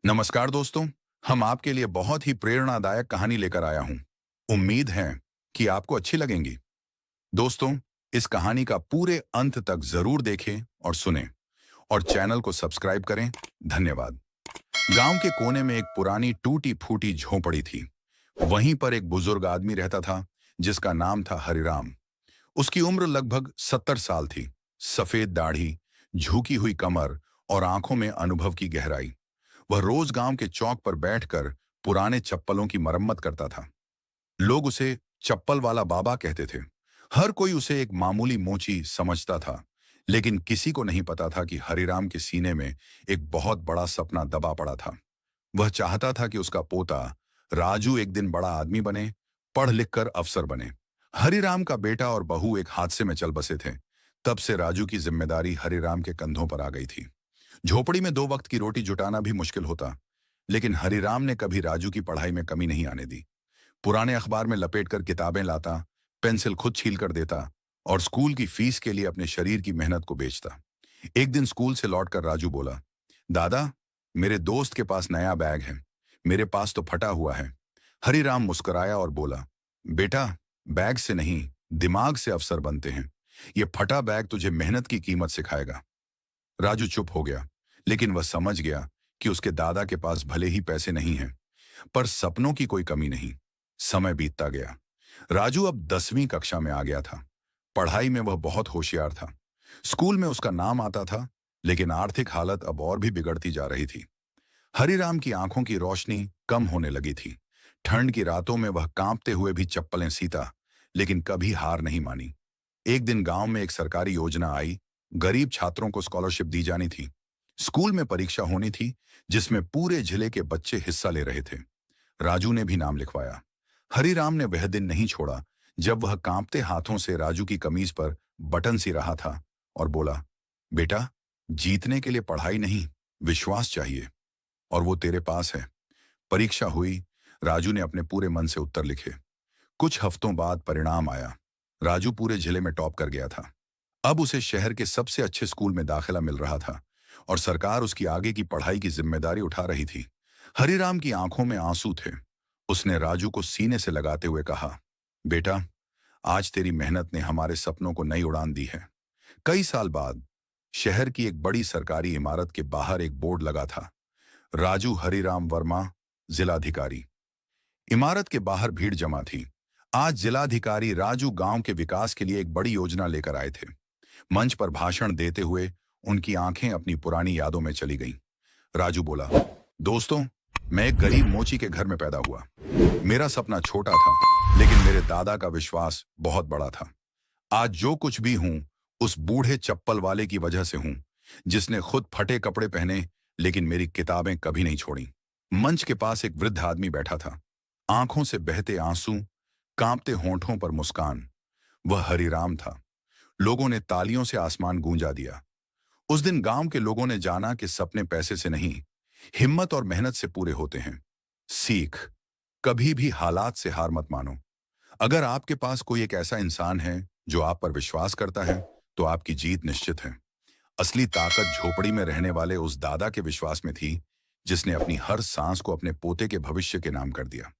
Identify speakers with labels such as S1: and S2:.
S1: नमस्कार दोस्तों। हम आपके लिए बहुत ही प्रेरणादायक कहानी लेकर आया हूं। उम्मीद है कि आपको अच्छी लगेंगी। दोस्तों, इस कहानी का पूरे अंत तक जरूर देखें और सुनें और चैनल को सब्सक्राइब करें। धन्यवाद। गांव के कोने में एक पुरानी टूटी फूटी झोपड़ी थी। वहीं पर एक बुजुर्ग आदमी रहता था जिसका नाम था हरिराम। उसकी उम्र लगभग 70 साल थी। सफेद दाढ़ी, झुकी हुई कमर और आंखों में अनुभव की गहराई। वह रोज गांव के चौक पर बैठकर पुराने चप्पलों की मरम्मत करता था। लोग उसे चप्पल वाला बाबा कहते थे। हर कोई उसे एक मामूली मोची समझता था, लेकिन किसी को नहीं पता था कि हरिराम के सीने में एक बहुत बड़ा सपना दबा पड़ा था। वह चाहता था कि उसका पोता राजू एक दिन बड़ा आदमी बने, पढ़ लिख कर अफसर बने। हरिराम का बेटा और बहू एक हादसे में चल बसे थे। तब से राजू की जिम्मेदारी हरिराम के कंधों पर आ गई थी। झोपड़ी में 2 वक्त की रोटी जुटाना भी मुश्किल होता, लेकिन हरिराम ने कभी राजू की पढ़ाई में कमी नहीं आने दी। पुराने अखबार में लपेटकर किताबें लाता, पेंसिल खुद छील कर देता और स्कूल की फीस के लिए अपने शरीर की मेहनत को बेचता। एक दिन स्कूल से लौटकर राजू बोला, दादा, मेरे दोस्त के पास नया बैग है, मेरे पास तो फटा हुआ है। हरिराम मुस्कुराया और बोला, बेटा, बैग से नहीं, दिमाग से अफसर बनते हैं। ये फटा बैग तुझे मेहनत की कीमत सिखाएगा। राजू चुप हो गया, लेकिन वह समझ गया कि उसके दादा के पास भले ही पैसे नहीं हैं, पर सपनों की कोई कमी नहीं। समय बीतता गया। राजू अब 10वीं कक्षा में आ गया था। पढ़ाई में वह बहुत होशियार था। स्कूल में उसका नाम आता था, लेकिन आर्थिक हालत अब और भी बिगड़ती जा रही थी। हरिराम की आंखों की रोशनी कम होने लगी थी। ठंड की रातों में वह कांपते हुए भी चप्पलें सीता, लेकिन कभी हार नहीं मानी। एक दिन गांव में एक सरकारी योजना आई। गरीब छात्रों को स्कॉलरशिप दी जानी थी। स्कूल में परीक्षा होनी थी, जिसमें पूरे जिले के बच्चे हिस्सा ले रहे थे। राजू ने भी नाम लिखवाया। हरिराम ने वह दिन नहीं छोड़ा जब वह कांपते हाथों से राजू की कमीज पर बटन सी रहा था और बोला, बेटा, जीतने के लिए पढ़ाई नहीं, विश्वास चाहिए, और वो तेरे पास है। परीक्षा हुई। राजू ने अपने पूरे मन से उत्तर लिखे। कुछ हफ्तों बाद परिणाम आया। राजू पूरे जिले में टॉप कर गया था। अब उसे शहर के सबसे अच्छे स्कूल में दाखिला मिल रहा था और सरकार उसकी आगे की पढ़ाई की जिम्मेदारी उठा रही थी। हरिराम की आंखों में आंसू थे। उसने राजू को सीने से लगाते हुए कहा, बेटा, आज तेरी मेहनत ने हमारे सपनों को नई उड़ान दी है। कई साल बाद शहर की एक बड़ी सरकारी इमारत के बाहर एक बोर्ड लगा था, राजू हरिराम वर्मा, जिलाधिकारी। इमारत के बाहर भीड़ जमा थी। आज जिलाधिकारी राजू गांव के विकास के लिए एक बड़ी योजना लेकर आए थे। मंच पर भाषण देते हुए उनकी आंखें अपनी पुरानी यादों में चली गईं। राजू बोला, दोस्तों, मैं एक गरीब मोची के घर में पैदा हुआ। मेरा सपना छोटा था, लेकिन मेरे दादा का विश्वास बहुत बड़ा था। आज जो कुछ भी हूं, उस बूढ़े चप्पल वाले की वजह से हूं, जिसने खुद फटे कपड़े पहने लेकिन मेरी किताबें कभी नहीं छोड़ी। मंच के पास एक वृद्ध आदमी बैठा था। आंखों से बहते आंसू, कांपते होंठों पर मुस्कान। वह हरिराम था। लोगों ने तालियों से आसमान गूंजा दिया। उस दिन गांव के लोगों ने जाना कि सपने पैसे से नहीं, हिम्मत और मेहनत से पूरे होते हैं। सीख, कभी भी हालात से हार मत मानो। अगर आपके पास कोई एक ऐसा इंसान है जो आप पर विश्वास करता है, तो आपकी जीत निश्चित है। असली ताकत झोपड़ी में रहने वाले उस दादा के विश्वास में थी, जिसने अपनी हर सांस को अपने पोते के भविष्य के नाम कर दिया।